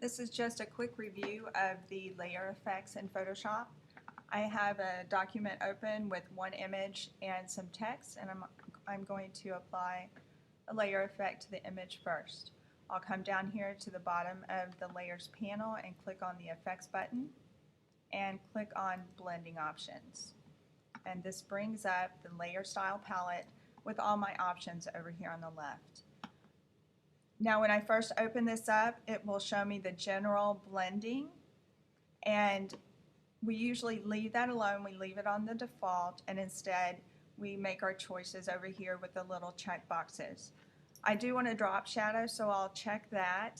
This is just a quick review of the layer effects in Photoshop. I have a document open with one image and some text, and I'm going to apply a layer effect to the image first. I'll come down here to the bottom of the layers panel and click on the effects button and click on blending options. And this brings up the layer style palette with all my options over here on the left. Now when I first open this up, it will show me the general blending, and we usually leave that alone. We leave it on the default, and instead we make our choices over here with the little check boxes. I do want to drop shadow, so I'll check that.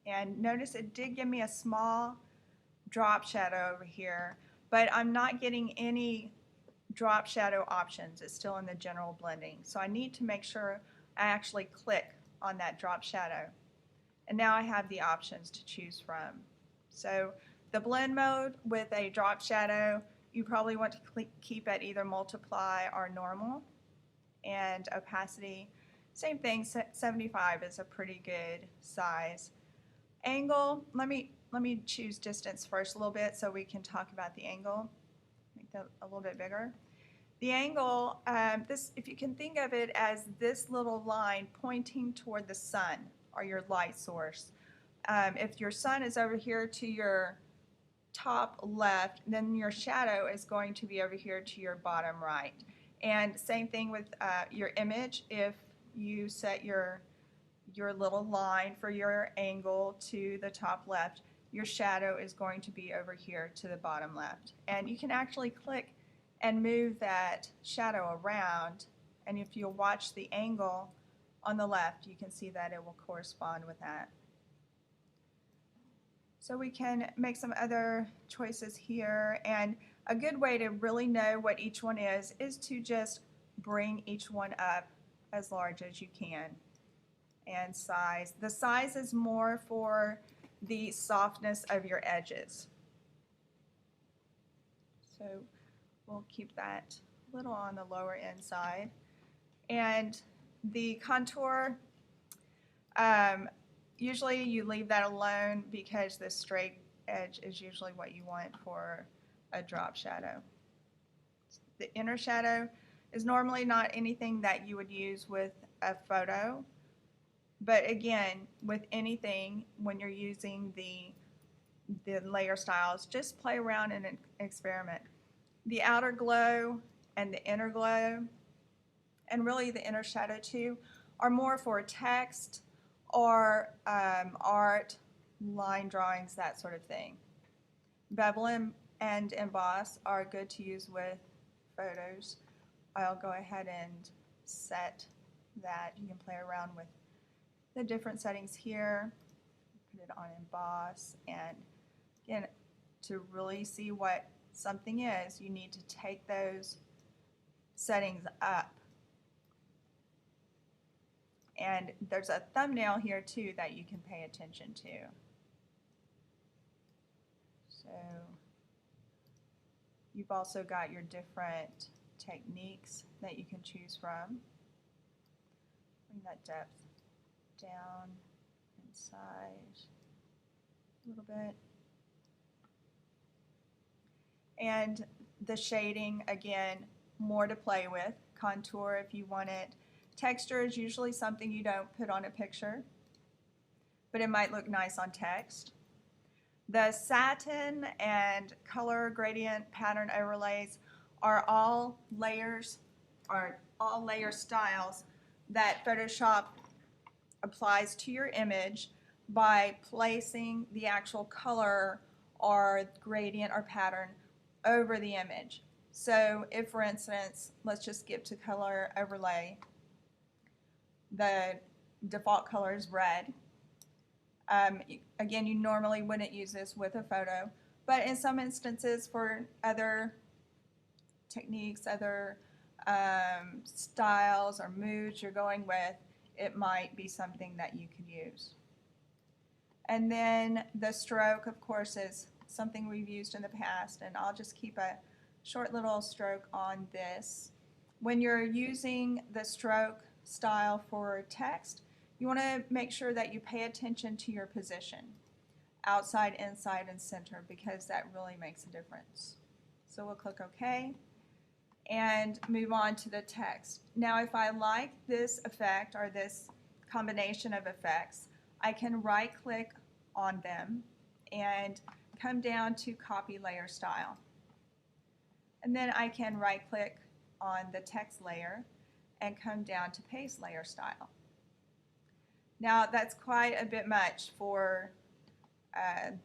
And notice it did give me a small drop shadow over here, but I'm not getting any drop shadow options. It's still in the general blending. So I need to make sure I actually click on that drop shadow. And now I have the options to choose from. So the blend mode with a drop shadow, you probably want to keep at either multiply or normal. And opacity, same thing, 75 is a pretty good size. Angle, let me choose distance first a little bit so we can talk about the angle. Make that a little bit bigger. The angle, if you can think of it as this little line pointing toward the sun or your light source. If your sun is over here to your top left, then your shadow is going to be over here to your bottom right. And same thing with your image. If you set your little line for your angle to the top left, your shadow is going to be over here to the bottom left. And you can actually click and move that shadow around, and if you watch the angle on the left, you can see that it will correspond with that. So we can make some other choices here, and a good way to really know what each one is to just bring each one up as large as you can. And size. The size is more for the softness of your edges. So we'll keep that a little on the lower end side. And the contour, usually you leave that alone because the straight edge is usually what you want for a drop shadow. The inner shadow is normally not anything that you would use with a photo, but again, with anything, when you're using the layer styles, just play around and experiment. The outer glow and the inner glow, and really the inner shadow too, are more for text or art, line drawings, that sort of thing. Bevel and Emboss are good to use with photos. I'll go ahead and set that. You can play around with the different settings here. Put it on Emboss, and again, to really see what something is, you need to take those settings up. And there's a thumbnail here too that you can pay attention to. So you've also got your different techniques that you can choose from. Bring that depth down and size a little bit. And the shading, again, more to play with. Contour if you want it. Texture is usually something you don't put on a picture, but it might look nice on text. The satin and color gradient pattern overlays are all layers, all layer styles that Photoshop applies to your image by placing the actual color or gradient or pattern over the image. So if, for instance, let's just skip to color overlay, the default color is red. Again, you normally wouldn't use this with a photo, but in some instances for other techniques, other styles or moods you're going with, it might be something that you could use. And then the stroke, of course, is something we've used in the past, and I'll just keep a short little stroke on this. When you're using the stroke style for text, you want to make sure that you pay attention to your position. outside, inside, and center, because that really makes a difference. So we'll click OK and move on to the text. Now if I like this effect or this combination of effects, I can right click on them and come down to copy layer style. And then I can right click on the text layer and come down to paste layer style. Now that's quite a bit much for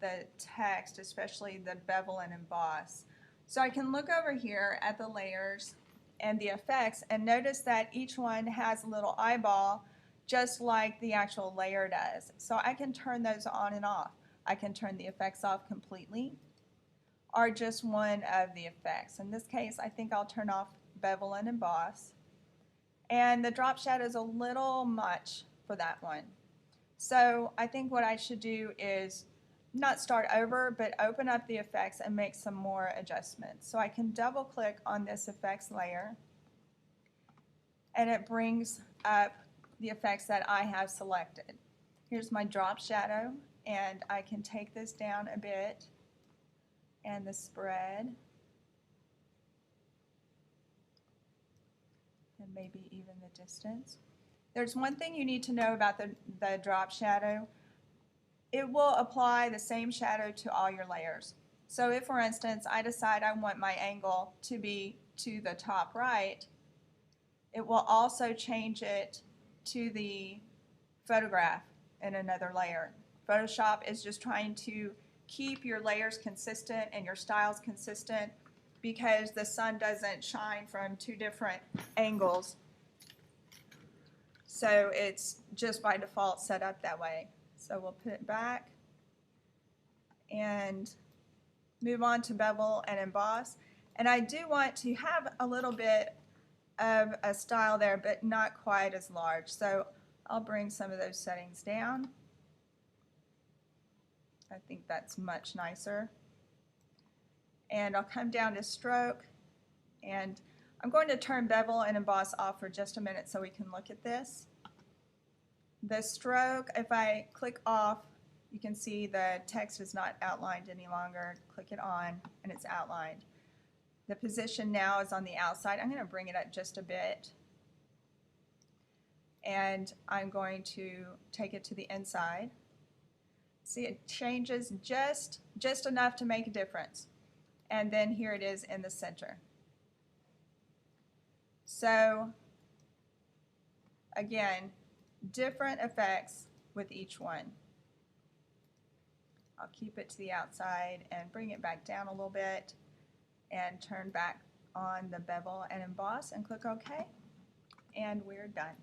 the text, especially the bevel and emboss. So I can look over here at the layers and the effects and notice that each one has a little eyeball just like the actual layer does. So I can turn those on and off. I can turn the effects off completely or just one of the effects. In this case, I think I'll turn off bevel and emboss. And the drop shadow is a little much for that one. So I think what I should do is not start over, but open up the effects and make some more adjustments. So I can double click on this effects layer and it brings up the effects that I have selected. Here's my drop shadow, and I can take this down a bit, and the spread, and maybe even the distance. There's one thing you need to know about the drop shadow. It will apply the same shadow to all your layers. So if, for instance, I decide I want my angle to be to the top right, it will also change it to the photograph in another layer. Photoshop is just trying to keep your layers consistent and your styles consistent because the sun doesn't shine from two different angles. So it's just by default set up that way. So we'll put it back and move on to bevel and emboss. And I do want to have a little bit of a style there, but not quite as large. So I'll bring some of those settings down. I think that's much nicer. And I'll come down to stroke, and I'm going to turn bevel and emboss off for just a minute so we can look at this. The stroke, if I click off, you can see the text is not outlined any longer. Click it on and it's outlined. The position now is on the outside. I'm going to bring it up just a bit. And I'm going to take it to the inside. See, it changes just enough to make a difference. And then here it is in the center. So again, different effects with each one. I'll keep it to the outside and bring it back down a little bit and turn back on the bevel and emboss and click OK, and we're done.